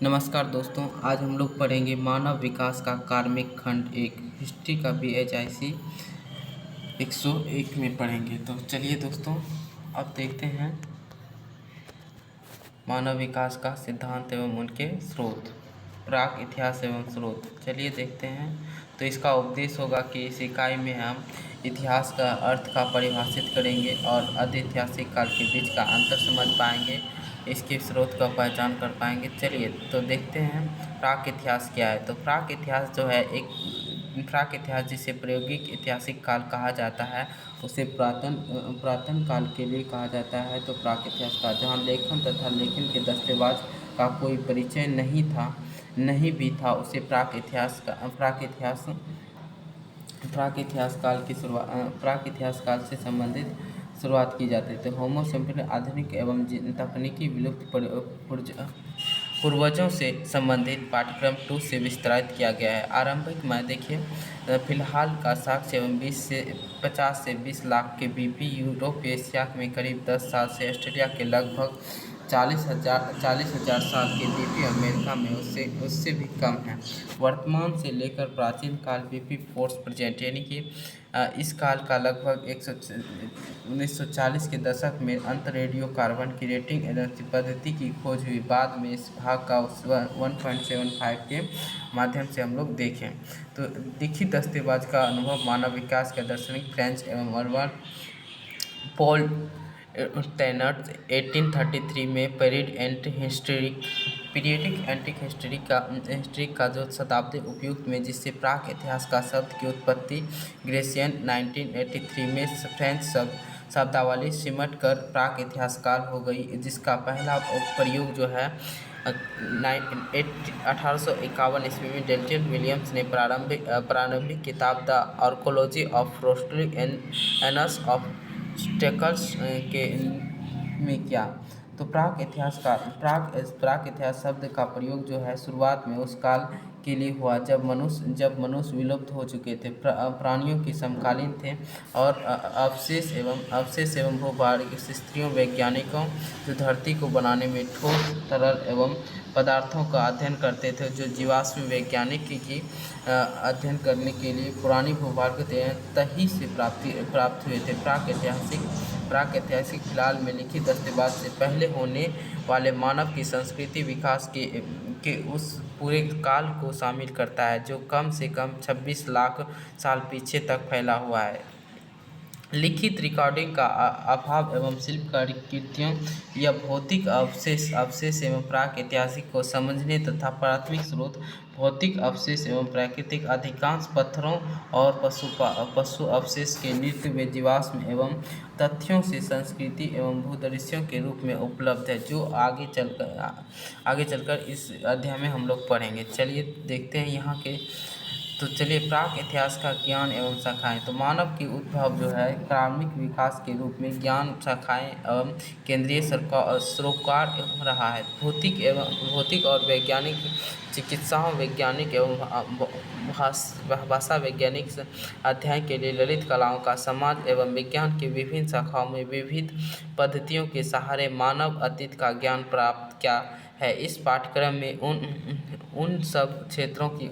नमस्कार दोस्तों, आज हम लोग पढ़ेंगे मानव विकास का कार्मिक खंड एक हिस्ट्री का BHIC 101 में पढ़ेंगे। तो चलिए दोस्तों, अब देखते हैं मानव विकास का सिद्धांत एवं उनके स्रोत, प्राक इतिहास एवं स्रोत। चलिए देखते हैं। तो इसका उपदेश होगा कि इस इकाई में हम इतिहास का अर्थ का परिभाषित करेंगे और अधैतिहासिक काल के बीच का अंतर समझ पाएंगे, इसके स्रोत का पहचान कर पाएंगे। चलिए तो देखते हैं प्राक इतिहास क्या है। तो प्राक इतिहास जो है एक प्राक इतिहास जिसे प्रायोगिक ऐतिहासिक काल कहा जाता है, उसे पुरातन काल के लिए कहा जाता है। तो प्राक इतिहास का जहाँ लेखन तथा लेखन के दस्तावेज का कोई परिचय नहीं भी था, उसे प्राक इतिहास काल से संबंधित शुरुआत की जाती थी। होमो सैपियंस आधुनिक एवं तकनीकी विलुप्त पूर्वजों से संबंधित पाठ्यक्रम 2 से विस्तारित किया गया है। आरंभिक में देखिए, फिलहाल का साक्ष्य एवं 50 से 20 लाख के बीपी यूरोप एशिया में करीब 10 साल से ऑस्ट्रेलिया के लगभग 40,000 साल के बीपी अमेरिका में उससे भी कम है। वर्तमान से लेकर प्राचीन काल बीपी फोर्स प्रेजेंट यानी कि इस काल का लगभग 1940 के दशक में अंत रेडियो कार्बन की रेटिंग एनर्जी पद्धति की खोज हुई। बाद में इस भाग का 1.75 के माध्यम से हम लोग देखें तो लिखित दस्तावेज का अनुभव मानव विकास के दार्शनिक फ्रेंच एवं अर्बन पॉल टेनर्स 1833 में पीरियडिक हिस्ट्री का जो शताब्दी उपयुक्त में जिससे प्राक इतिहास का शब्द की उत्पत्ति ग्रेसियन 1983 में फ्रेंच शब्दावली सिमट कर प्राक इतिहास काल हो गई, जिसका पहला प्रयोग जो है 1851 ईस्वी में डेल्टन विलियम्स ने प्रारंभिक किताब द आर्कोलॉजी ऑफ रोस्टरी एनस ऑफ स्टेकल्स के में किया। तो प्राक इतिहास शब्द का प्रयोग जो है शुरुआत में उस काल के लिए हुआ जब मनुष्य विलुप्त हो चुके थे, प्राणियों के समकालीन थे और अवशेष एवं भूभाग स्थितियों वैज्ञानिकों जो धरती को बनाने में ठोस तरल एवं पदार्थों का अध्ययन करते थे, जो जीवाश्म वैज्ञानिक की अध्ययन करने के लिए पुरानी भूभाग तही से प्राप्त हुए थे। प्राक ऐतिहासिक फिलहाल में लिखित दस्तावेज से पहले होने वाले मानव की संस्कृति विकास के उस पूरे काल को शामिल करता है जो कम से कम 26 लाख साल पीछे तक फैला हुआ है। लिखित रिकॉर्डिंग का अभाव एवं शिल्पकारी कृतियों या भौतिक अवशेष एवं प्राक ऐतिहासिक को समझने तथा प्राथमिक स्रोत भौतिक अवशेष एवं प्राकृतिक अधिकांश पत्थरों और पशु अवशेष के नृत्य व जीवाश्म एवं तथ्यों से संस्कृति एवं भूदृश्यों के रूप में उपलब्ध है, जो आगे चलकर इस अध्याय में हम लोग पढ़ेंगे। चलिए देखते हैं यहाँ के। तो चलिए प्राक इतिहास का ज्ञान एवं शाखाएं। तो मानव की उद्भव जो है कार्मिक विकास के रूप में ज्ञान शाखाएं एवं केंद्रीय सरोकार रहा है। भौतिक और वैज्ञानिक चिकित्साओं वैज्ञानिक एवं भाषा वैज्ञानिक अध्ययन के लिए ललित कलाओं का समाज एवं विज्ञान की विभिन्न शाखाओं में विविध पद्धतियों के सहारे मानव अतीत का ज्ञान प्राप्त किया है। इस पाठ्यक्रम में उन सब क्षेत्रों की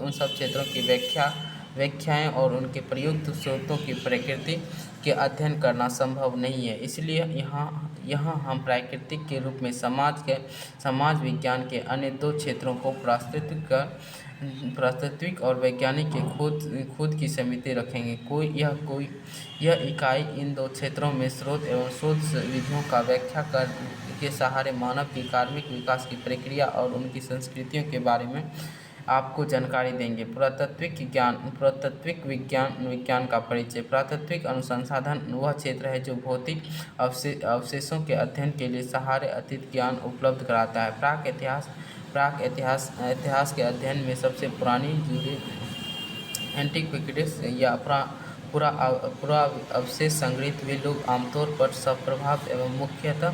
व्याख्याएं और उनके प्रयुक्त स्रोतों की प्रकृति के अध्ययन करना संभव नहीं है। इसलिए यहाँ हम प्राकृतिक के रूप में समाज विज्ञान के अन्य दो क्षेत्रों को प्रास्ताविक और वैज्ञानिक के खुद की समिति रखेंगे। यह इकाई इन दो क्षेत्रों में स्रोत एवं शोध विधियों का व्याख्या कर के सहारे मानव की कार्मिक विकास की प्रक्रिया और उनकी संस्कृतियों के बारे में आपको जानकारी देंगे। पुरातात्विक विज्ञान का परिचय। पुरातात्विक अनुसंधान वह क्षेत्र है जो भौतिक अवशेषों के अध्ययन के लिए सहारे अतीत ज्ञान उपलब्ध कराता है। प्राक इतिहास के अध्ययन में सबसे पुरानी जुड़ी एंटीक्विटीज या पूरा अवशेष संग्रहित वे लोग आमतौर पर सप्रभाव एवं मुख्यतः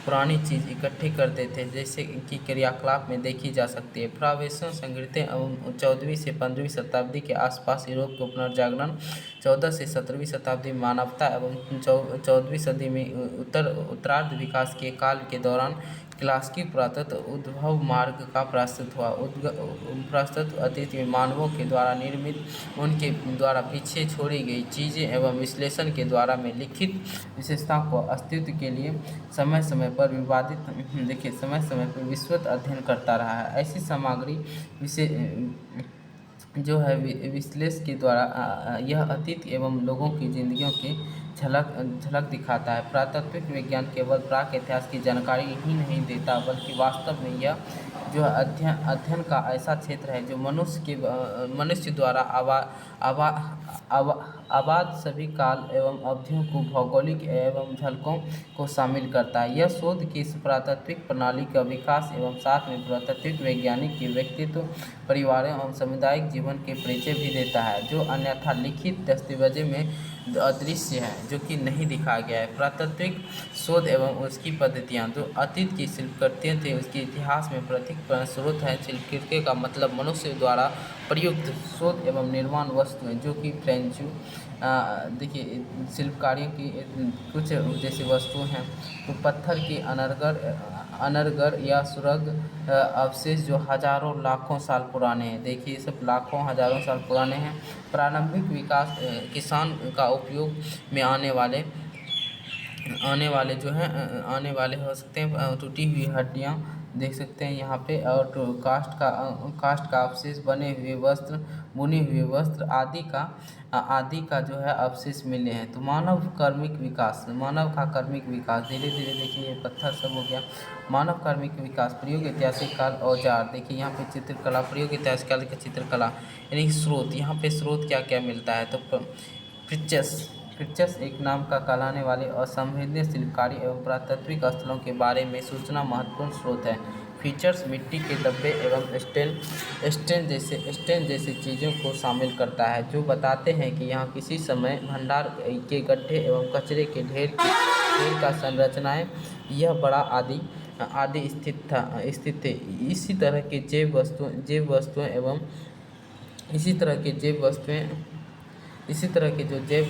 पुरानी चीज़ इकट्ठी करते थे, जैसे कि क्रियाकलाप में देखी जा सकती है। पुरावस्तुएं संग्रहित एवं 14वीं से 15वीं शताब्दी के आसपास यूरोप को पुनर्जागरण 14 से 17वीं शताब्दी में मानवता एवं 14वीं सदी में उत्तरार्ध विकास के काल के दौरान क्लासिकी पुरातत्व उद्भव मार्ग का प्रस्तुत हुआ। प्रस्तुत अतीत में मानवों के द्वारा निर्मित, उनके द्वारा पीछे छोड़ी गई चीज़ें एवं विश्लेषण के द्वारा में लिखित विशेषता को अस्तित्व के लिए समय समय पर विस्तृत अध्ययन करता रहा है। ऐसी सामग्री जो है विश्लेषण के द्वारा यह अतीत एवं लोगों की जिंदगियों की झलक दिखाता है। पुरातात्विक विज्ञान केवल प्राक इतिहास की जानकारी ही नहीं देता, बल्कि वास्तव में यह जो है अध्ययन का ऐसा क्षेत्र है जो मनुष्य द्वारा आबाद सभी काल एवं अवधियों को, भौगोलिक एवं झलकों को शामिल करता है। यह शोध की इस पुरातात्विक प्रणाली का विकास एवं साथ में पुरातात्विक वैज्ञानिक के व्यक्तित्व, परिवारों एवं सामुदायिक जीवन के परिचय भी देता है, जो अन्यथा लिखित दस्तावेजों में अदृश्य है, जो कि नहीं दिखाया गया है। पुरातात्विक शोध एवं उसकी पद्धतियाँ, जो अतीत की शिल्पकृतियाँ थी, उसके इतिहास में प्रतीक स्रोत है। शिल्पकृतियों का मतलब मनुष्य द्वारा प्रयुक्त शोध एवं निर्माण वस्तुएं, जो कि फ्रेंचू देखिए शिल्पकारियों की कुछ जैसी वस्तुएं हैं, तो पत्थर की अनर्गल या सुरग अवशेष जो हजारों लाखों साल पुराने हैं। देखिए ये सब लाखों हजारों साल पुराने हैं। प्रारंभिक विकास किसान का उपयोग में आने वाले हो सकते हैं। टूटी हुई हड्डियाँ देख सकते हैं यहाँ पे, और कास्ट का अवशेष, बने हुए वस्त्र, बुने हुए वस्त्र आदि का जो है अवशेष मिले हैं। तो मानव का कर्मिक विकास धीरे धीरे, देखिए ये पत्थर सब हो गया। मानव कर्मिक विकास, प्रयोग ऐतिहासिक काल, औजार, देखिए यहाँ पे चित्रकला, प्रयोग ऐतिहासिक काल की चित्रकला, यानी स्रोत। यहाँ पे स्रोत क्या क्या मिलता है, तो पिक्चर्स एक नाम का कहलाने वाले असंवेदनीय शिल्पकारी एवं पुरातात्विक स्थलों के बारे में सूचना महत्वपूर्ण स्रोत है। फीचर्स मिट्टी के धब्बे एवं स्टेन जैसी चीज़ों को शामिल करता है, जो बताते हैं कि यहाँ किसी समय भंडार के गड्ढे एवं कचरे के ढेर का संरचनाएं यह बड़ा आदि स्थित थे। इसी तरह के जैव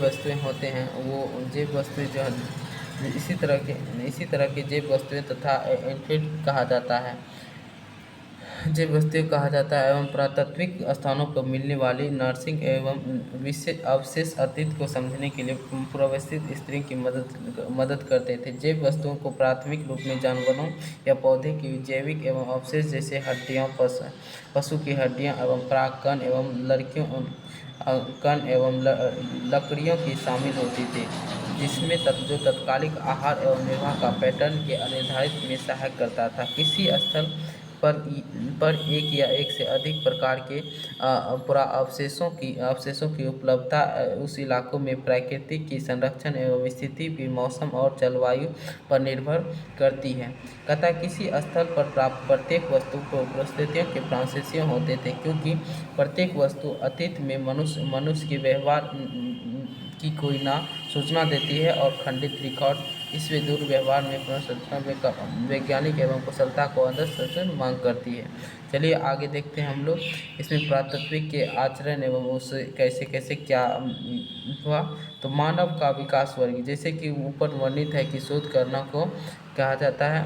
वस्तुएं होते हैं, वो जैव वस्तुएं जो है इसी तरह के जैव वस्तुएं तथा एंटिड कहा जाता है, जैव वस्तुएं कहा जाता है। एवं पुरातात्विक स्थानों पर मिलने वाली नर्सिंग एवं विशेष अवशेष अतीत को समझने के लिए पुरावस्थित स्त्रियों की मदद करते थे। जैव वस्तुओं को प्राथमिक रूप में जानवरों या पौधे की जैविक एवं अवशेष जैसे हड्डियाँ, पशु की हड्डियाँ एवं प्राक कण एवं लकड़ियों की शामिल होती थी, जिसमें जो तत्कालिक आहार एवं निर्वाह का पैटर्न के निर्धारित में सहायक करता था। किसी स्थल पर एक या एक से अधिक प्रकार के अवशेषों की उपलब्धता उस इलाकों में प्राकृतिक की संरक्षण एवं स्थिति की मौसम और जलवायु पर निर्भर करती है। अतः किसी स्थल पर प्राप्त प्रत्येक वस्तु को परिस्थितियों के फ्रांसीसियों होते थे, क्योंकि प्रत्येक वस्तु अतीत में मनुष्य के व्यवहार की कोई ना सूचना देती है, और खंडित रिकॉर्ड इस दुर्व्यवहार में पुनर्संरचना वैज्ञानिक एवं कुशलता को अंदर मांग करती है। चलिए आगे देखते हैं हम लोग इसमें पुरातात्विक के आचरण एवं उससे कैसे कैसे क्या हुआ। तो मानव का विकास वर्ग, जैसे कि ऊपर वर्णित है कि शोध करना को कहा जाता है।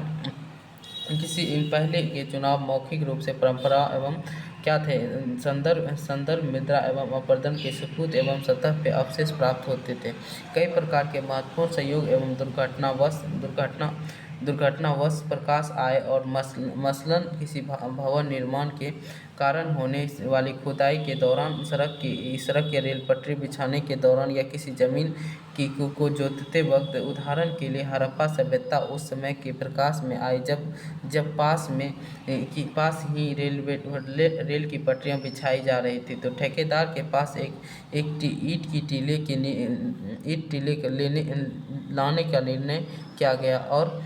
किसी पहले के चुनाव मौखिक रूप से परंपरा एवं क्या थे, संदर्भ मुद्रा एवं अपरदन के सबूत एवं सतह पे अवशेष प्राप्त होते थे। कई प्रकार के महत्वपूर्ण संयोग एवं दुर्घटनावश प्रकाश आए, और मसलन किसी भवन निर्माण के कारण होने वाली खुदाई के दौरान, सड़क या रेल पटरी बिछाने के दौरान, या किसी जमीन को जोतते वक्त। उदाहरण के लिए हड़प्पा सभ्यता उस समय के प्रकाश में आई जब पास ही रेल की पटरियां बिछाई जा रही थी। तो ठेकेदार के पास एक ईंट टीले लाने का निर्णय किया गया, और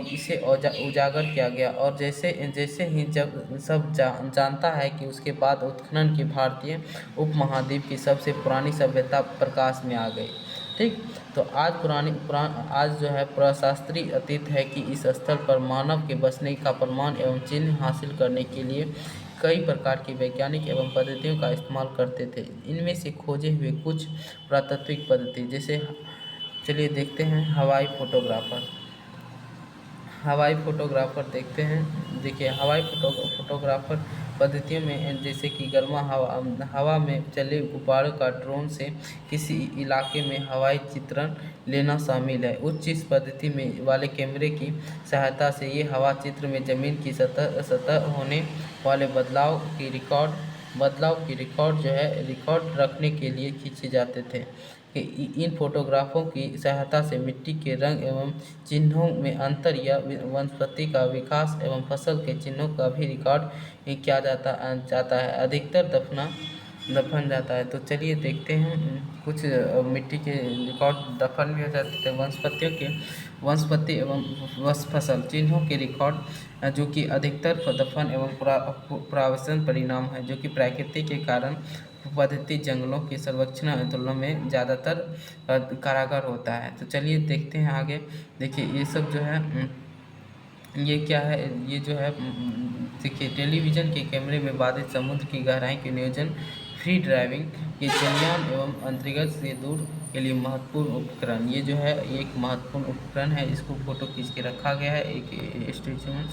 इसे उजागर किया गया। और जैसे ही जब सब जानता है कि उसके बाद उत्खनन की भारतीय उपमहाद्वीप की सबसे पुरानी सभ्यता प्रकाश में आ गई। ठीक, तो आज जो है प्रशास्त्रीय अतीत है कि इस स्थल पर मानव के बसने का प्रमाण एवं चिन्ह हासिल करने के लिए कई प्रकार की वैज्ञानिक एवं पद्धतियों का इस्तेमाल करते थे। इनमें से खोजे हुए कुछ पुरातात्विक पद्धति, जैसे चलिए देखते हैं। हवाई हवाई फोटोग्राफर देखते हैं। देखिए हवाई फोटोग्राफर पद्धतियों में जैसे कि गर्मा हवा में चले गुब्बारों का ड्रोन से किसी इलाके में हवाई चित्रण लेना शामिल है। उच्च इस पद्धति में वाले कैमरे की सहायता से ये हवा चित्र में ज़मीन की सतह होने वाले बदलाव की रिकॉर्ड रखने के लिए खींचे जाते थे। कि इन फोटोग्राफों की सहायता से मिट्टी के रंग एवं चिन्हों में अंतर या वनस्पति का विकास एवं फसल के चिन्हों का भी रिकॉर्ड किया जाता है। अधिकतर दफन जाता है। तो चलिए देखते हैं कुछ मिट्टी के रिकॉर्ड दफन भी हो जाते थे। वनस्पति एवं फसल चिन्हों के रिकॉर्ड जो कि अधिकतर दफन एवं पुनरावासन परिणाम है, जो कि प्रकृति के कारण पद्धति जंगलों के संरक्षण आंदोलनों में ज़्यादातर कारगर होता है। तो चलिए देखते हैं आगे। देखिए ये सब जो है ये क्या है, ये जो है देखिए टेलीविज़न के कैमरे में बाधित समुद्र की गहराई के नियोजन, फ्री ड्राइविंग के जलयान एवं अंतरिक्ष से दूर के लिए महत्वपूर्ण उपकरण। ये जो है ये एक महत्वपूर्ण उपकरण है, इसको फोटो खींच के रखा गया है एक स्टेचू में।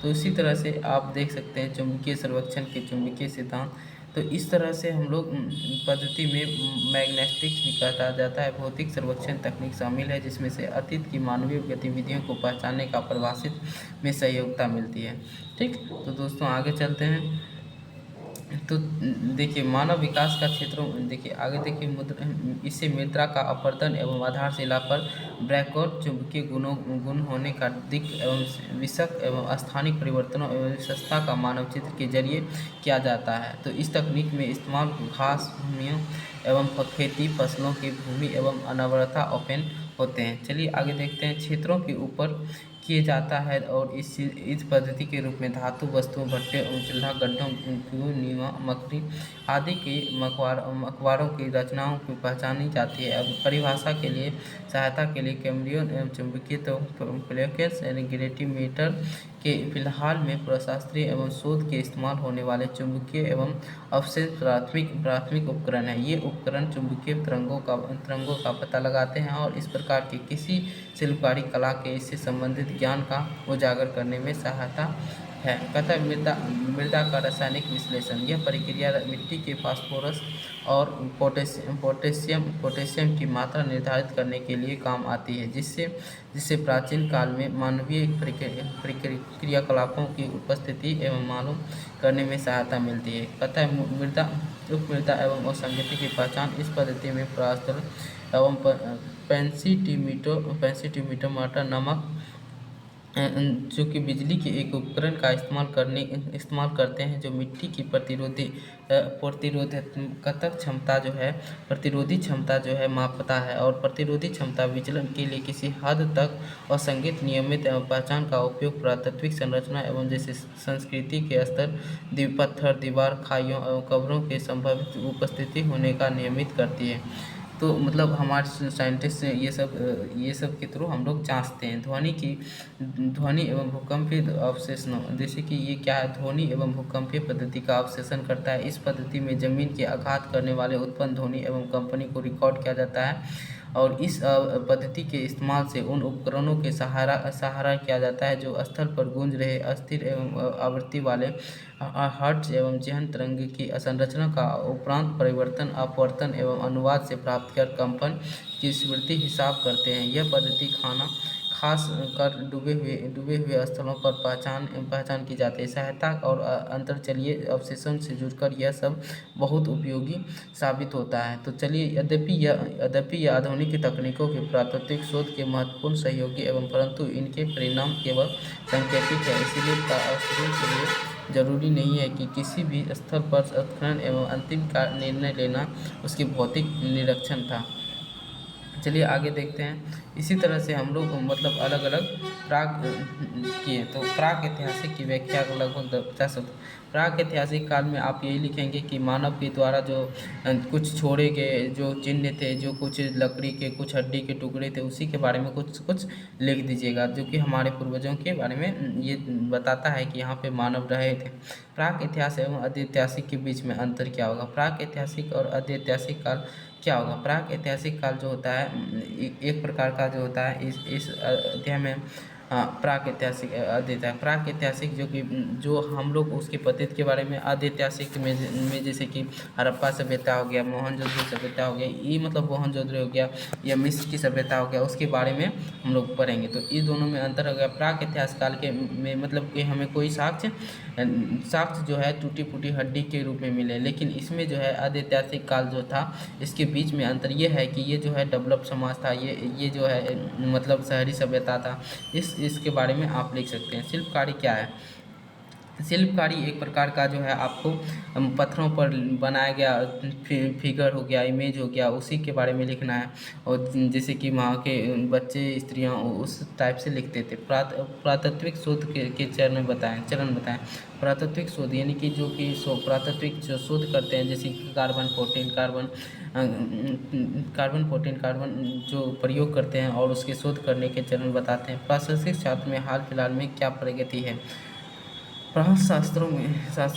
तो इसी तरह से आप देख सकते हैं चुंबकीय सर्वेक्षण के चुंबकीय सिद्धांत। तो इस तरह से हम लोग पद्धति में मैग्नेटिक्स भी कहा जाता है। भौतिक सर्वेक्षण तकनीक शामिल है जिसमें से अतीत की मानवीय गतिविधियों को पहचानने का परिभाषित में सहयोगिता मिलती है। ठीक, तो दोस्तों आगे चलते हैं। तो देखिए मानव विकास का क्षेत्रों देखिए आगे देखिए इससे मृदा का अपरदन एवं आधारशिला पर ब्रैकआउट चुंबकीय गुण होने का दिक् एवं विषक एवं स्थानिक परिवर्तनों एवं विशेषता का मानवचित्र के जरिए किया जाता है। तो इस तकनीक में इस्तेमाल घास भूमियों एवं खेती फसलों की भूमि एवं अनवरता ओपन होते हैं। चलिए आगे देखते हैं। क्षेत्रों के ऊपर किए जाता है और इस पद्धति के रूप में धातु वस्तुओं भट्टे एवं चूल्हा गड्ढों नीवा मकड़ी आदि के मकबरों की रचनाओं की पहचानी जाती है। अब परिभाषा के लिए सहायता के लिए कैमरियन एवं चुंबकीय प्लेकेस ग्रेटिमीटर के फिलहाल में प्रशास्त्रीय एवं शोध के इस्तेमाल होने वाले चुंबकीय एवं अवशेष प्राथमिक उपकरण है। ये उपकरण चुंबकीय तरंगों का पता लगाते हैं और इस प्रकार की किसी शिल्पकारी कला के इससे संबंधित ज्ञान का उजागर करने में सहायता है। कतः मृदा का रासायनिक विश्लेषण। यह प्रक्रिया मिट्टी के फास्फोरस और पोटेशियम की मात्रा निर्धारित करने के लिए काम आती है, जिससे प्राचीन काल में मानवीय क्रियाकलापों की उपस्थिति एवं मालूम करने में सहायता मिलती है। कतः उपमृदा एवं असंगति की पहचान इस पद्धति में प्रस्तुत एवं पेंसिटीमीटर मात्रा नामक जो कि बिजली के एक उपकरण का इस्तेमाल करते हैं, जो मिट्टी की प्रतिरोधी क्षमता जो है मापता है। और प्रतिरोधी क्षमता विचलन के लिए किसी हद तक असंगत नियमित एवं पहचान का उपयोग पुरातात्विक संरचना एवं जैसे संस्कृति के स्तर पत्थर दीवार खाइयों एवं कब्रों के संभावित उपस्थिति होने का नियमित करती है। तो मतलब हमारे साइंटिस्ट ये सब के थ्रू हम लोग जांचते हैं। ध्वनि एवं भूकंपीय अवशेषणों, जैसे कि ये क्या है, ध्वनि एवं भूकंपीय पद्धति का अवशेषण करता है। इस पद्धति में जमीन के आघात करने वाले उत्पन्न ध्वनि एवं कंपनी को रिकॉर्ड किया जाता है और इस पद्धति के इस्तेमाल से उन उपकरणों के सहारा किया जाता है जो स्थल पर गूंज रहे अस्थिर एवं आवृत्ति वाले हर्ट्ज एवं जहन तरंग की संरचना का उपरांत परिवर्तन अपवर्तन एवं अनुवाद से प्राप्त कर कंपन की स्मृति हिसाब करते हैं। यह पद्धति खास कर डूबे हुए स्थलों पर पहचान की जाती है। सहायता और अंतरचलीय अवशेषों से जुड़कर यह सब बहुत उपयोगी साबित होता है। तो चलिए यद्यपि यह आधुनिक तकनीकों के पुरातात्विक शोध के महत्वपूर्ण सहयोगी एवं परंतु इनके परिणाम केवल सांकेतिक है। इसीलिए प्रस्तुति के लिए जरूरी नहीं है कि किसी भी स्थल पर उत्खनन एवं अंतिम का निर्णय लेना उसकी भौतिक निरीक्षण था। चलिए आगे देखते हैं। इसी तरह से हम लोग मतलब अलग अलग किए। तो प्राक ऐतिहासिक की व्याख्या लगभग 50 प्राक ऐतिहासिक काल में आप यही लिखेंगे कि मानव के द्वारा जो कुछ छोड़े गए जो चिन्ह थे, जो कुछ लकड़ी के कुछ हड्डी के टुकड़े थे, उसी के बारे में कुछ लिख दीजिएगा, जो कि हमारे पूर्वजों के बारे में ये बताता है कि यहाँ पे मानव रहे थे। प्राक इतिहास एवं अधैतिहासिक के बीच में अंतर क्या होगा? प्राक ऐतिहासिक और अधैतिहासिक काल क्या होगा? प्राक ऐतिहासिक काल जो होता है एक प्रकार का जो होता है, इस अध्याय में हाँ, प्रागैतिहासिक अद्वितीय प्रागैतिहासिक जो हम लोग उसके पद्धति के बारे में अद्वितीय में जैसे कि हड़प्पा सभ्यता हो गया, मोहनजोदड़ो सभ्यता हो गया, ये मतलब मोहनजोदड़ो हो गया या मिस्र की सभ्यता हो गया, उसके बारे में हम लोग पढ़ेंगे। तो इस दोनों में अंतर हो गया। प्राक इतिहास काल के में मतलब कि हमें कोई साक्ष्य जो है टूटी फूटी हड्डी के रूप में मिले, लेकिन इसमें जो है अद्वितीय काल जो था इसके बीच में अंतर ये है कि ये जो है डेवलप समाज था, ये जो है मतलब शहरी सभ्यता था। इसके बारे में आप लिख सकते हैं। शिल्पकारी क्या है? शिल्पकारी एक प्रकार का जो है आपको पत्थरों पर बनाया गया फिगर हो गया, इमेज हो गया, उसी के बारे में लिखना है। और जैसे कि वहाँ के बच्चे स्त्रियाँ उस टाइप से लिखते थे। पुरातात्विक शोध के चरण बताएं। पुरातात्विक शोध यानी कि जो कि पुरातात्विक जो शोध करते हैं, जैसे कि कार्बन जो प्रयोग करते हैं और उसके शोध करने के चरण बताते हैं। प्रासंगिक शास्त्र में हाल फिलहाल में क्या प्रगति है? शास्त्र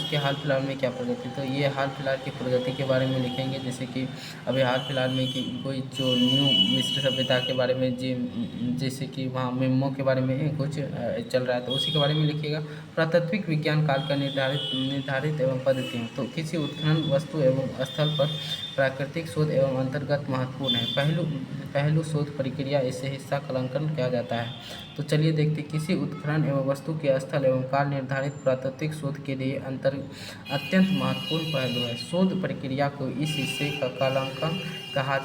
के हाल फिलहाल में क्या प्रगति, तो ये हाल फिलहाल की प्रगति के बारे में लिखेंगे। जैसे कि अभी हाल फिलहाल में कि कोई जो न्यू मिस्र सभ्यता के बारे में जैसे कि वहाँ मेमो के बारे में कुछ चल रहा है, तो उसी के बारे में लिखिएगा। पुरातात्विक विज्ञान काल का निर्धारित एवं पद्धतियाँ, तो किसी उत्खनन वस्तु एवं स्थल पर प्राकृतिक शोध एवं अंतर्गत महत्वपूर्ण है। पहलू शोध प्रक्रिया, इसे हिस्सा कलंकन किया जाता है। तो चलिए देखते, किसी उत्खनन एवं वस्तु के स्थल एवं काल निर्धारित पुरातात्विक शोध के लिए अत्यंत महत्वपूर्ण पहलू है। शोध प्रक्रिया को इस हिस्से का कलांकन कहा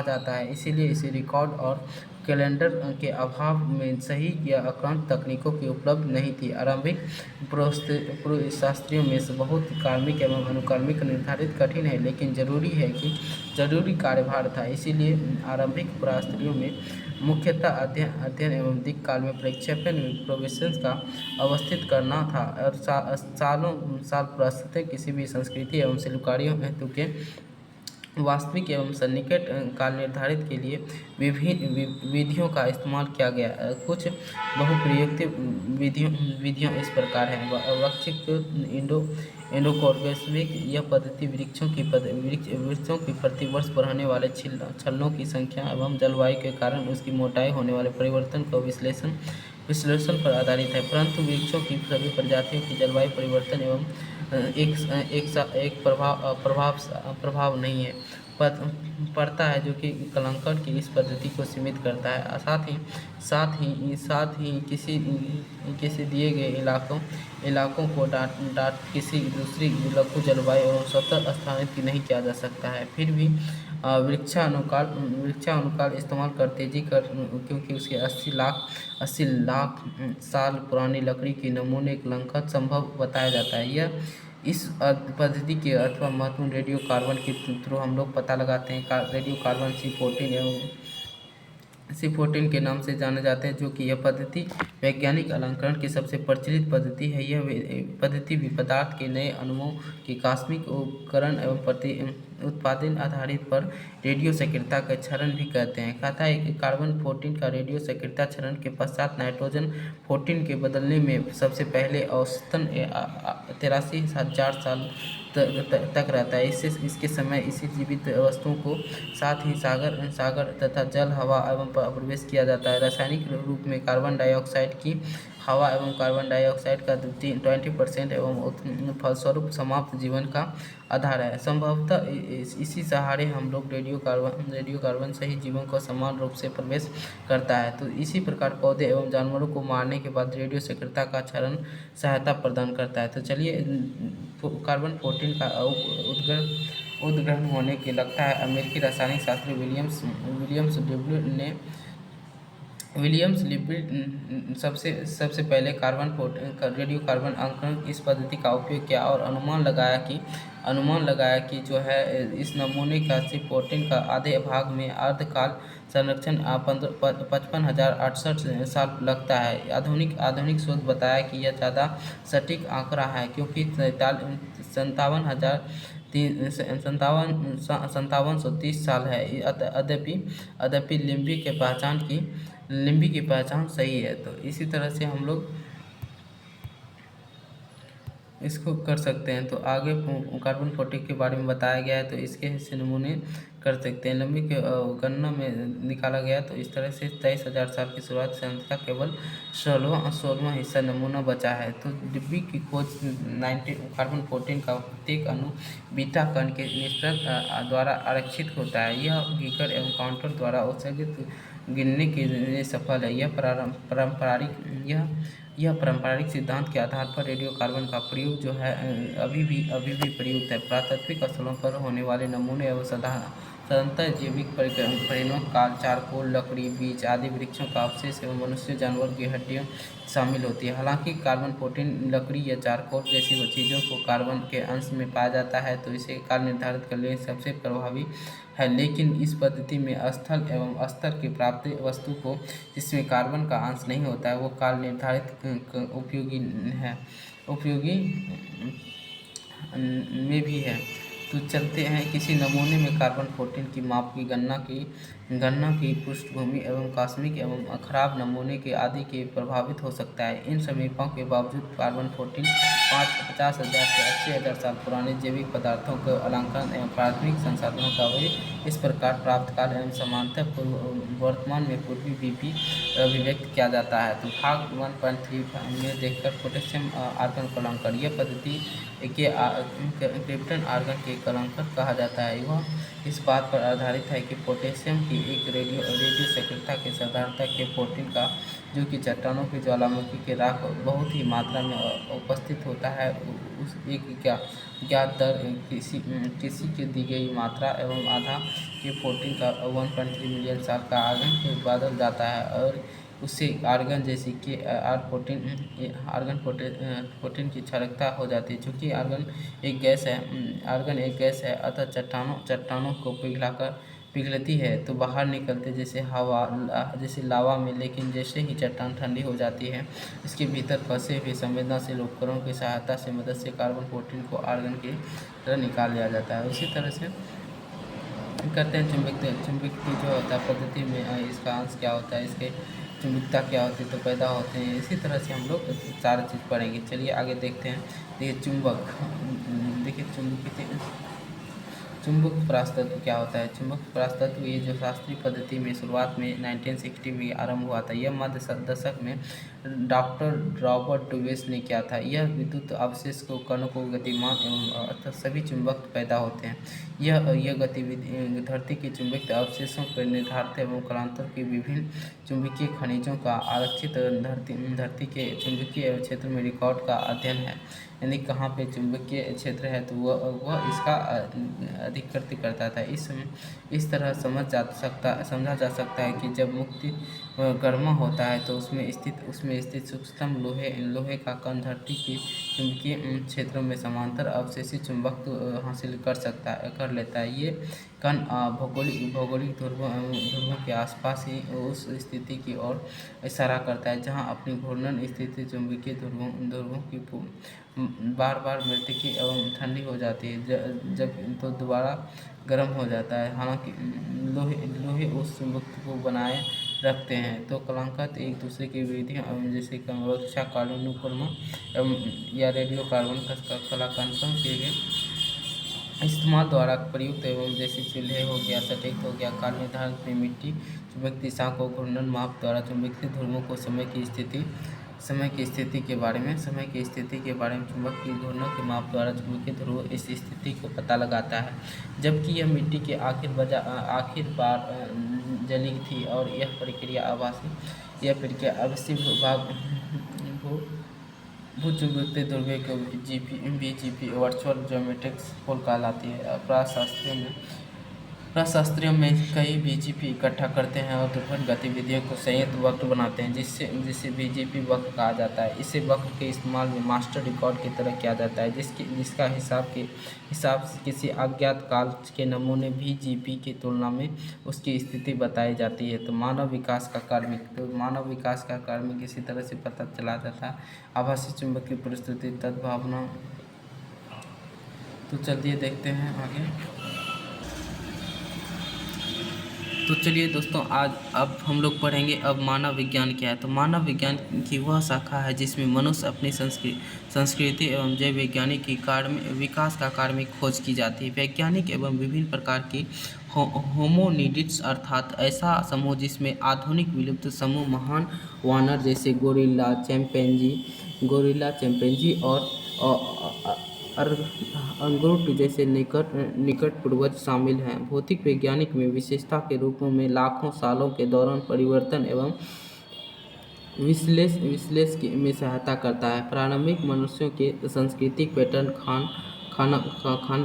जाता है, इसीलिए इसे रिकॉर्ड और कैलेंडर के अभाव में सही या आक्रांत तकनीकों की उपलब्ध नहीं थी। आरंभिक शास्त्रियों में से बहुत कार्मिक एवं अनुकार्मिक निर्धारित कठिन है, लेकिन जरूरी कार्यभार था। इसीलिए आरंभिक पुराशास्त्रियों में मुख्यतः अध्ययन एवं दिक्काल में प्रक्षेपण प्रोविजंस का अवस्थित करना था और सालों साल पुरातत्व किसी भी संस्कृति एवं शिल्पकारियों हेतु के वास्तविक एवं सन्निकट काल निर्धारित के लिए विभिन्न विधियों का इस्तेमाल किया गया। कुछ बहुप्रयुक्त विधियों इस प्रकार हैं। एंडोकॉर्गेस्मिक, यह पद्धति वृक्षों की प्रतिवर्ष बढ़ने वाले छल्लों की संख्या एवं जलवायु के कारण उसकी मोटाई होने वाले परिवर्तन को विश्लेषण पर आधारित है। परंतु वृक्षों की सभी प्रजातियों की जलवायु परिवर्तन एवं एक प्रभाव नहीं है पड़ता है, जो कि कलंकन की इस पद्धति को सीमित करता है। साथ ही किसी दिए गए इलाकों को डाट किसी दूसरी लघु जलवायु एवं स्वतः स्थानित नहीं किया जा सकता है। फिर भी वृक्षानुकाल इस्तेमाल कर क्योंकि उसके 80 लाख साल पुरानी लकड़ी के नमूने कलंकन संभव बताया जाता है। यह इस पद्धति के अथवा महत्वपूर्ण रेडियो कार्बन के थ्रू हम लोग पता लगाते हैं। रेडियो कार्बन C14 के नाम से जाने जाते हैं, जो कि यह पद्धति वैज्ञानिक अलंकरण की सबसे प्रचलित पद्धति है। यह पद्धति भी पदार्थ के नए अणुओं के कॉस्मिक उपकरण एवं उत्पादन आधारित पर रेडियो सक्रियता का क्षरण भी कहते हैं। कहता है कि कार्बन 14 का रेडियो सक्रियता क्षरण के पश्चात नाइट्रोजन 14 के बदलने में सबसे पहले औसतन 83,000 साल तक रहता है। इसके समय इसी जीवित वस्तुओं को साथ ही सागर तथा जल, हवा एवं प्रवेश किया जाता है। रासायनिक रूप में कार्बन डाइऑक्साइड की हवा एवं कार्बन डाइऑक्साइड का 20% एवं फलस्वरूप समाप्त जीवन का आधार है। संभवतः इसी सहारे हम लोग रेडियो कार्बन सही जीवों को समान रूप से प्रवेश करता है। तो इसी प्रकार पौधे एवं जानवरों को मारने के बाद रेडियो सक्रियता का क्षरण सहायता प्रदान करता है। तो चलिए, कार्बन 14 का उद्ग्रहण होने के लगता है अमेरिकी रासायनिक शास्त्री विलियम्स लिब्बी सबसे पहले रेडियो कार्बन अंकुरण इस पद्धति का उपयोग किया और अनुमान लगाया कि जो है इस नमूने का C14 का आधे भाग में अर्धकाल संरक्षण 55,068 साल लगता है। आधुनिक शोध बताया कि यह ज़्यादा सटीक आंकड़ा है, क्योंकि 5730 साल है। यद्यपि लिम्बी की पहचान सही है। तो इसी तरह से हम लोग इसको कर सकते हैं। तो आगे कार्बन 14 के बारे में बताया गया है। तो इसके हिस्से नमूने कर सकते हैं। नमी के गणना में निकाला गया तो इस तरह से 23,000 साल की शुरुआत से अंत तक केवल 16वां हिस्सा नमूना बचा है। तो डिब्बी की खोज 19 कार्बन-14 का प्रत्येक अणु बीटा कण के निष्प्रभ द्वारा आरक्षित होता है। यह गीकर एवं काउंटर द्वारा उत्सर्जित गिनने के लिए सफल है। यह पारंपरिक सिद्धांत के आधार पर रेडियोकार्बन का प्रयोग जो है अभी भी प्रयुक्त है। पुरातात्विक स्थलों पर होने वाले नमूने एवं साधारणतः जैविक परिणाम काल, चारकोल, लकड़ी, बीज आदि वृक्षों का अवशेष एवं मनुष्य जानवर की हड्डियां शामिल होती है। हालांकि कार्बन-14 लकड़ी या चारकोल जैसी चीज़ों को कार्बन के अंश में पाया जाता है तो इसे काल निर्धारित करने में सबसे प्रभावी है, लेकिन इस पद्धति में स्थल एवं स्तर की प्राप्त वस्तु को जिसमें कार्बन का अंश नहीं होता है वो काल निर्धारित उपयोगी में भी है। तो चलते हैं किसी नमूने में कार्बन-14 की माप की गणना की पृष्ठभूमि एवं कॉस्मिक एवं खराब नमूने के आदि के प्रभावित हो सकता है। इन समीपों के बावजूद कार्बन-14 50,000 से 80,000 साल पुराने जैविक पदार्थों के अलंकरण एवं प्राथमिक संसाधनों का इस प्रकार प्राप्त काल एवं समानतः वर्तमान में पूर्वी बीपी अभिव्यक्त किया जाता है। तो भाग 1.3 में देखकर पोटेशियम आर्गन कलंकर, यह पद्धति के क्रिप्टन आर्गन के कलंकर कहा जाता है। वह इस बात पर आधारित है कि पोटेशियम की एक रेडियो सक्रियता के साधारणता के 14 का जो कि चट्टानों की ज्वालामुखी के राख बहुत ही मात्रा में उपस्थित होता है, उस एक ज्ञात दर किसी की दी गई मात्रा एवं आधा के 14 का 1.3 मिलियन साल का आर्गन के बदल जाता है और उससे आर्गन जैसे कि आर्गन 14 की क्षारकता हो जाती है। चूँकि आर्गन एक गैस है अतः चट्टानों को पिघलती है तो बाहर निकलते जैसे लावा में, लेकिन जैसे ही चट्टान ठंडी हो जाती है इसके भीतर फंसे हुए संवेदनशील उपकरणों की सहायता से मदद से कार्बन-14 को आर्गन की तरह निकाल लिया जाता है। उसी तरह से करते हैं चुंबकीय जो होता है पद्धति में इसका अंश क्या होता है, इसके चुंबकता क्या होती है तो पैदा होते हैं। इसी तरह से हम लोग सारी चीज़ पढ़ेंगे। चलिए आगे देखते हैं। देखिए चुंबक परास्तत्व क्या होता है। चुंबक परास्तत्व ये जो शास्त्रीय पद्धति में शुरुआत में 1960 में आरंभ हुआ था। यह मध्य दशक में डॉक्टर रॉबर्ट डुवेस ने किया था। यह विद्युत अवशेष को कणों को गतिमान एवं सभी चुंबक पैदा होते हैं। यह गतिविधि धरती के चुंबकीय अवशेषों पर निर्धारित एवं कालांतर की विभिन्न चुंबकीय खनिजों का आरक्षित धरती के चुंबकीय क्षेत्र में रिकॉर्ड का अध्ययन है। यानी कहाँ पे चुंबकीय क्षेत्र है तो वह इसका अधिकृत करता था। इस तरह समझा जा सकता है कि जब मुक्ति गर्मा होता है तो उसमें स्थित सूक्ष्मतम लोहे का कण धरती के चुंबकीय क्षेत्रों में समांतर अवशेषी चुंबकत्व हासिल कर लेता है। ये कण भौगोलिक ध्रुवों के आसपास ही उस स्थिति की ओर इशारा करता है जहां अपनी घूर्णन स्थिति चुंबकीय ध्रुवों की बार मृतिकी एवं ठंडी हो जाती है जब तो दोबारा गर्म हो जाता है। हालांकि लोहे उस चुंबकत्व को बनाए रखते हैं। तो कलांकत एक दूसरे की विधियाँ जैसे रक्षा कालानुक्रम एवं या रेडियो कार्बन का कलांकन के लिए इस्तेमाल द्वारा प्रयुक्त एवं जैसे चूल्हे हो गया, सटीक हो गया, काल निर्धारित में मिट्टी चुंबक दिशा को घूर्णन माप द्वारा चुंबकीय ध्रुवों को समय की स्थिति के बारे में चुंबक की घूर्णन के माप द्वारा चुंबकीय ध्रुव इस स्थिति को पता लगाता है। जबकि यह मिट्टी के आखिर बार जली थी और यह प्रक्रिया अवश्य भूचुंबकीय ध्रुवीय को VGP वर्चुअल ज्योमेट्रिक पोल कहलाती है। प्राशास्त्रियों में कई VGP इकट्ठा करते हैं और विभिन्न गतिविधियों को संयुक्त वक्र बनाते हैं जिसे VGP वक्र कहा जाता है। इसे वक्र के इस्तेमाल में मास्टर रिकॉर्ड की तरह किया जाता है जिसका हिसाब से किसी अज्ञात काल के नमूने VGP की तुलना में उसकी स्थिति बताई जाती है। तो मानव विकास का कार्मिक इसी तरह से पता चला जाता है। आभासी चुंबकीय परिस्थिति तद्भावना। तो चलिए देखते हैं आगे। तो चलिए दोस्तों अब हम लोग पढ़ेंगे अब मानव विज्ञान क्या है। तो मानव विज्ञान की वह शाखा है जिसमें मनुष्य अपनी संस्कृति एवं जैव वैज्ञानिक की विकास का कार्मिक खोज की जाती है। वैज्ञानिक एवं विभिन्न प्रकार की होमोनिड्स अर्थात ऐसा समूह जिसमें आधुनिक विलुप्त समूह महान वानर जैसे गोरिल्ला, चिंपैंजी और अंगूर जैसे निकट पूर्वज शामिल हैं। भौतिक वैज्ञानिक में विशेषता के रूप में लाखों सालों के दौरान परिवर्तन एवं में सहायता करता है। प्रारंभिक मनुष्यों के सांस्कृतिक पैटर्न, खान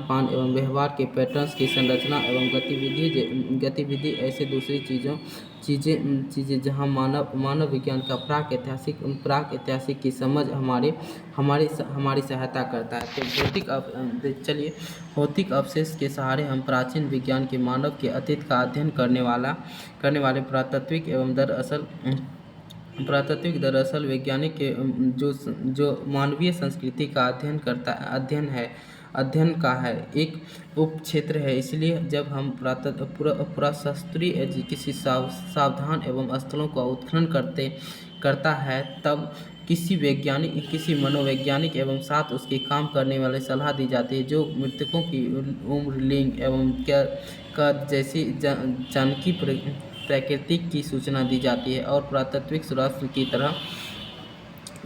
पान एवं व्यवहार के पैटर्न्स की संरचना एवं गतिविधि ऐसे दूसरी चीज़ें जहां मानव विज्ञान का प्राक ऐतिहासिक की समझ हमारी सहायता करता है। तो चलिए भौतिक अवशेष के सहारे हम प्राचीन विज्ञान के मानव के अतीत का अध्ययन करने वाले दरअसल वैज्ञानिक के जो मानवीय संस्कृति का अध्ययन का है एक उप क्षेत्र है। इसलिए जब हम पुराशास्त्रीय किसी सावधान एवं स्थलों का उत्खनन करता है तब किसी मनोवैज्ञानिक एवं साथ उसके काम करने वाले सलाह दी जाती है, जो मृतकों की उम्र, लिंग एवं कद जैसी जानकी प्रकृति की सूचना दी जाती है और पुरातात्विक शास्त्र की तरह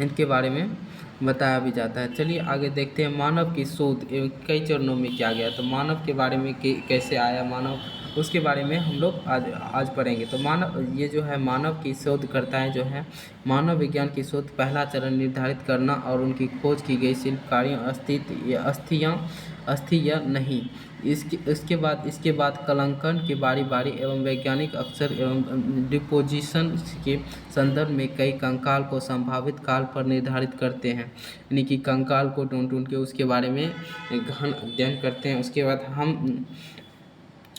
इनके बारे में बताया भी जाता है। चलिए आगे देखते हैं मानव की शोध कई चरणों में किया गया। तो मानव के बारे में कैसे आया मानव, उसके बारे में हम लोग आज पढ़ेंगे। तो ये जो है मानव की शोधकर्ताएं जो है मानव विज्ञान की शोध पहला चरण निर्धारित करना और उनकी खोज की गई शिल्पकारियों अस्थि या नहीं। इसके बाद कलांकन की बारी एवं वैज्ञानिक अक्षर एवं डिपोजिशन के संदर्भ में कई कंकाल को संभावित काल पर निर्धारित करते हैं, यानी कि कंकाल को ढूंढ के उसके बारे में गहन अध्ययन करते हैं।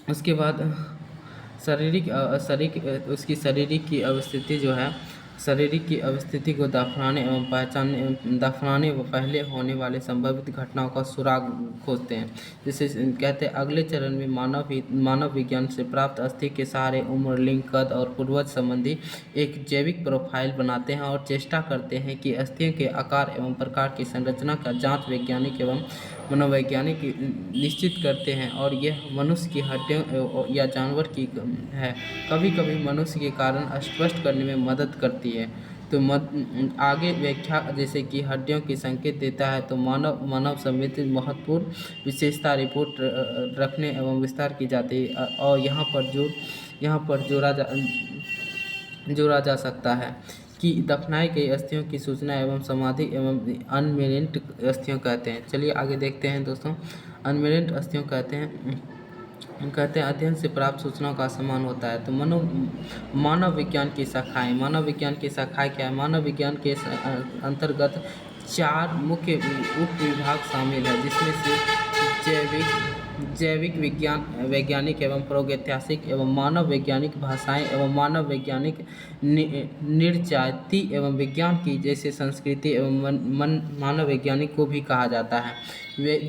उसके बाद उसकी शारीरिक की अवस्थिति को दफनाने व पहले होने वाले संभावित घटनाओं का सुराग खोजते हैं। जैसे कहते हैं अगले चरण में मानव विज्ञान से प्राप्त अस्थि के सहारे उम्र, लिंग, कद और पूर्वज संबंधी एक जैविक प्रोफाइल बनाते हैं और चेष्टा करते हैं कि अस्थियों के आकार एवं प्रकार की संरचना का जांच वैज्ञानिक एवं मनोवैज्ञानिक निश्चित करते हैं और यह मनुष्य की हड्डियों या जानवर की है, कभी कभी मनुष्य के कारण स्पष्ट करने में मदद करती है। तो आगे व्याख्या जैसे कि हड्डियों की संकेत देता है। तो मानव संबंधित महत्वपूर्ण विशेषता रिपोर्ट रखने एवं विस्तार की जाती है और यहाँ पर जोड़ा जा सकता है कि दफनाई गई अस्थियों की सूचना एवं समाधि एवं अनमेरिड अस्थियों कहते हैं। चलिए आगे देखते हैं दोस्तों। अनमेरिड अस्थियों कहते हैं अध्ययन से प्राप्त सूचनाओं का समान होता है। तो मानव विज्ञान की शाखाएं क्या है? मानव विज्ञान के अंतर्गत 4 मुख्य उप विभाग शामिल है, जिसमें से जैविक विज्ञान, वैज्ञानिक एवं प्रागैतिहासिक एवं मानव वैज्ञानिक भाषाएं एवं मानव वैज्ञानिक नृजाति एवं विज्ञान की जैसे संस्कृति एवं मानव वैज्ञानिक को भी कहा जाता है।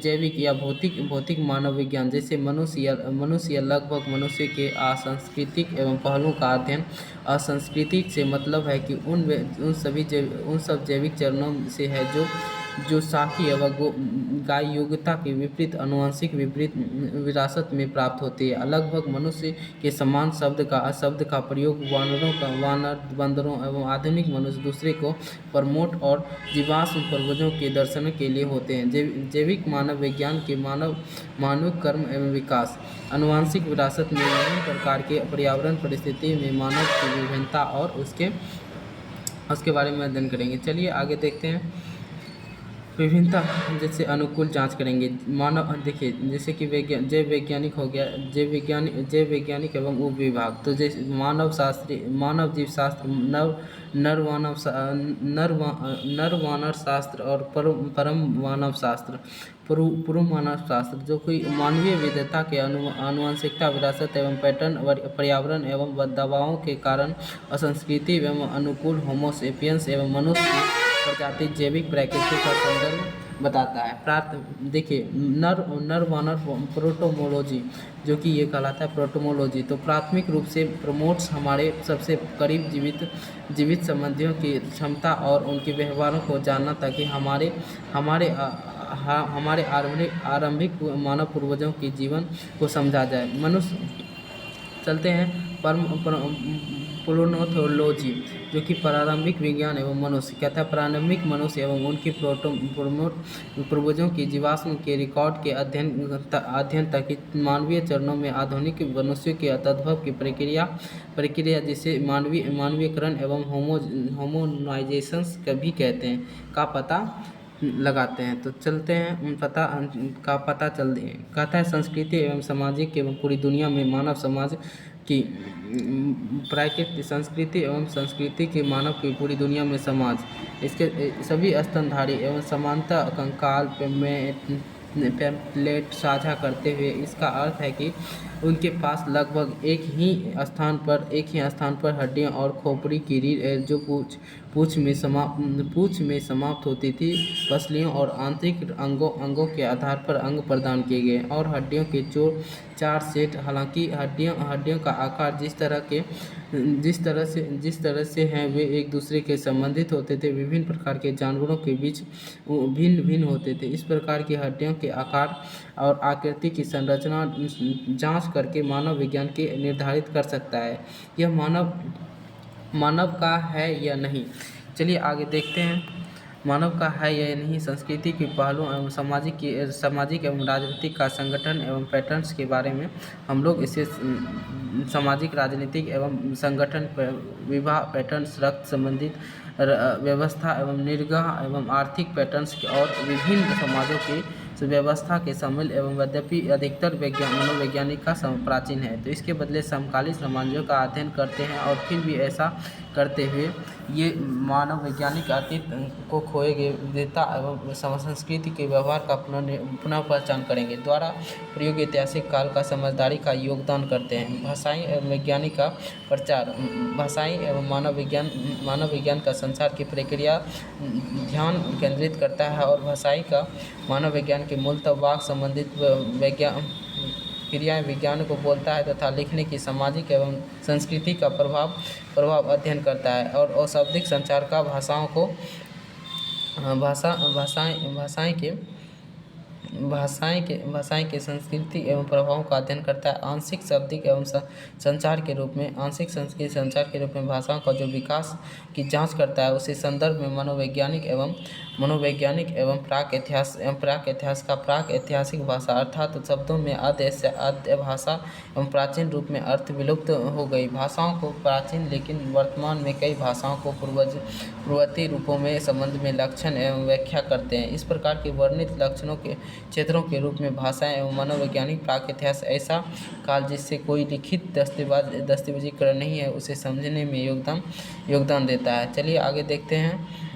जैविक या भौतिक मानव विज्ञान जैसे मनुष्य लगभग मनुष्य के असंस्कृतिक एवं पहलुओं का अध्ययन। असंस्कृतिक से मतलब है कि उन सब जैविक चरणों से है जो साखी एवं गाय योग्यता के विपरीत आनुवंशिक विरासत में प्राप्त होती है। लगभग मनुष्य के समान शब्द का प्रयोग बंदरों एवं आधुनिक मनुष्य दूसरे को प्रमोट और जीवाश्म पूर्वजों के दर्शन के लिए होते हैं। जैविक मानव विज्ञान के मानव कर्म एवं विकास। आनुवंशिक विरासत में विभिन्न प्रकार के पर्यावरण परिस्थिति में मानव की विभिन्नता और उसके बारे में अध्ययन करेंगे। चलिए आगे देखते हैं। विभिन्नता जैसे अनुकूल जांच करेंगे। मानव देखिए जैसे कि जैव वैज्ञानिक हो गया, जैव वैज्ञानिक एवं उप विभाग। तो जैसे मानव जीव शास्त्र, नर वानर शास्त्र और परम मानव शास्त्र। पूर्व मानव शास्त्र जो कि मानवीय विविधता के आनुवंशिकता, विरासत एवं पैटर्न, पर्यावरण एवं दबावों के कारण असंस्कृति एवं अनुकूल होमो सेपियंस एवं मनुष्य की प्रजाति जैविक प्रकृति का संदर्भ बताता है। देखिए नर वानर प्रोटोमोलॉजी जो कि ये कहलाता है प्रोटोमोलॉजी। तो प्राथमिक रूप से प्रोमोट्स हमारे सबसे करीब जीवित संबंधियों की क्षमता और उनके व्यवहारों को जानना, ताकि हमारे आरंभिक मानव पूर्वजों के जीवन को समझा जाए। मनुष्य चलते हैं प्लेनोथोलॉजी, जो कि प्रारंभिक विज्ञान एवं मनुष्य कहता है प्रारंभिक मनुष्य एवं उनकी पूर्वजों की जीवाश्म के रिकॉर्ड के अध्ययन तक मानवीय चरणों में आधुनिक मनुष्य के तद्भव की प्रक्रिया जिसे मानवीयकरण एवं होमोनाइजेशन भी कहते हैं का पता लगाते हैं। तो चलते हैं कहता है संस्कृति एवं सामाजिक एवं पूरी दुनिया में मानव समाज की प्राकृतिक संस्कृति के मानव की पूरी दुनिया में समाज इसके सभी स्तनधारी एवं समानता कंकाल पैम्फलेट साझा करते हुए इसका अर्थ है कि उनके पास लगभग एक ही स्थान पर हड्डियां और खोपड़ी की रीढ़ जो पूंछ में समाप्त होती थी, पसलियों और आंतरिक अंगों के आधार पर अंग प्रदान किए गए और हड्डियों के 4 सेट। हालांकि हड्डियों का आकार जिस तरह से हैं वे एक दूसरे के संबंधित होते थे, विभिन्न प्रकार के जानवरों के बीच भिन्न होते थे। इस प्रकार की हड्डियों के आकार और आकृति की संरचना जांच करके मानव विज्ञान के निर्धारित कर सकता है यह मानव का है या नहीं। चलिए आगे देखते हैं मानव का है या नहीं। संस्कृति के पहलुओं एवं सामाजिक एवं राजनीतिक का संगठन एवं पैटर्न्स के बारे में हम लोग इसे सामाजिक, राजनीतिक एवं संगठन विवाह पैटर्न्स, रक्त संबंधित व्यवस्था एवं निर्वाह एवं आर्थिक पैटर्न्स और विभिन्न समाजों की व्यवस्था के सम्मिल एवं यद्यपि अधिकतर मनोवैज्ञानिक का प्राचीन है, तो इसके बदले समकालीन समाजों का अध्ययन करते हैं और फिर भी ऐसा करते हुए ये मानव वैज्ञानिक अतीत को खोए गए विविधता एवं संस्कृति के व्यवहार का पुनः पहचान करेंगे द्वारा प्रयोग ऐतिहासिक काल का समझदारी का योगदान करते हैं। भाषाई एवं वैज्ञानिक का प्रचार, भाषाई एवं मानव विज्ञान का संसार की प्रक्रिया ध्यान केंद्रित करता है और भाषाई का मानव विज्ञान के मूलतः वाक संबंधित क्रियाएं विज्ञान को बोलता है तथा लिखने की सामाजिक एवं संस्कृति का प्रभाव अध्ययन करता है और अशाब्दिक संचार का भाषाएं के संस्कृति एवं प्रभावों का अध्ययन करता है। आंशिक शाब्दिक एवं संचार के रूप में संस्कृति संचार के रूप में भाषाओं का जो विकास की जांच करता है उसी संदर्भ में मनोवैज्ञानिक एवं प्राक इतिहास का प्राक ऐतिहासिक भाषा अर्थात शब्दों में आद्य भाषा एवं प्राचीन रूप में अर्थ विलुप्त हो गई भाषाओं को प्राचीन लेकिन वर्तमान में कई भाषाओं को पूर्ववर्ती रूपों में संबंध में लक्षण एवं व्याख्या करते हैं। इस प्रकार के वर्णित लक्षणों के क्षेत्रों के रूप में भाषाएं एवं मनोवैज्ञानिक प्राक इतिहास ऐसा काल जिससे कोई लिखित दस्तावेजीकरण नहीं है उसे समझने में योगदान देता है। चलिए आगे देखते हैं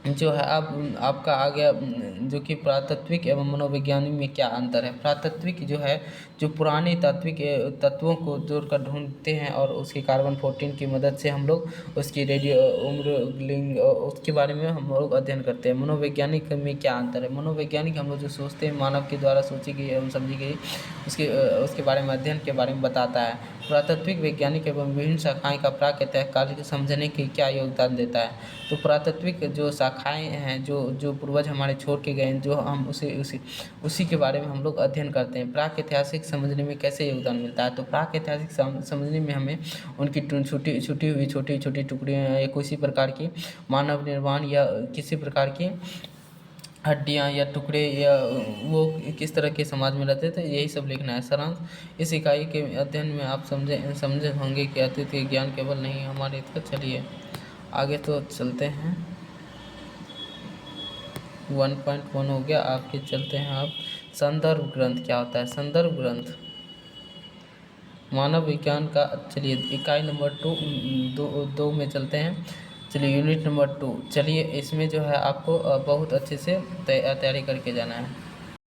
जो है अब आपका आ गया जो कि पुरातात्विक एवं मनोवैज्ञानिक में क्या अंतर है। पुरातात्विक जो है जो पुराने तत्वों को जोड़कर ढूंढते हैं और उसके कार्बन 14 की मदद से हम लोग उसकी रेडियो उम्र लिंग उसके बारे में हम लोग अध्ययन करते हैं। मनोवैज्ञानिक में क्या अंतर है। मनोवैज्ञानिक हम लोग जो सोचते हैं मानव के द्वारा सोची गई एवं समझी गई उसके बारे में अध्ययन के बारे में बताता है। पुरातात्विक वैज्ञानिक एवं विभिन्न शाखाएं का प्राक ऐतिहासिक काल के समझने के क्या योगदान देता है। तो पुरातात्विक जो शाखाएं हैं जो पूर्वज हमारे छोड़ के गए जो हम उसी के बारे में हम लोग अध्ययन करते हैं। प्राक ऐतिहासिक समझने में कैसे योगदान मिलता है। तो प्राक ऐतिहासिक समझने में हमें उनकी छोटी छोटी टुकड़ियाँ या किसी प्रकार की मानव निर्माण या किसी प्रकार की हड्डियाँ या टुकड़े या वो किस तरह के समाज में रहते थे यही सब लिखना है। सारांश इस इकाई के अध्ययन में आप समझे होंगे कि अतीत ज्ञान केवल नहीं हमारे इसका। चलिए आगे तो चलते हैं 1.1 हो गया आपके। चलते हैं आप संदर्भ ग्रंथ क्या होता है। संदर्भ ग्रंथ मानव विज्ञान का। चलिए इकाई नंबर 2 में चलते हैं। चलिए यूनिट नंबर 2। चलिए इसमें जो है आपको बहुत अच्छे से तैयारी करके जाना है।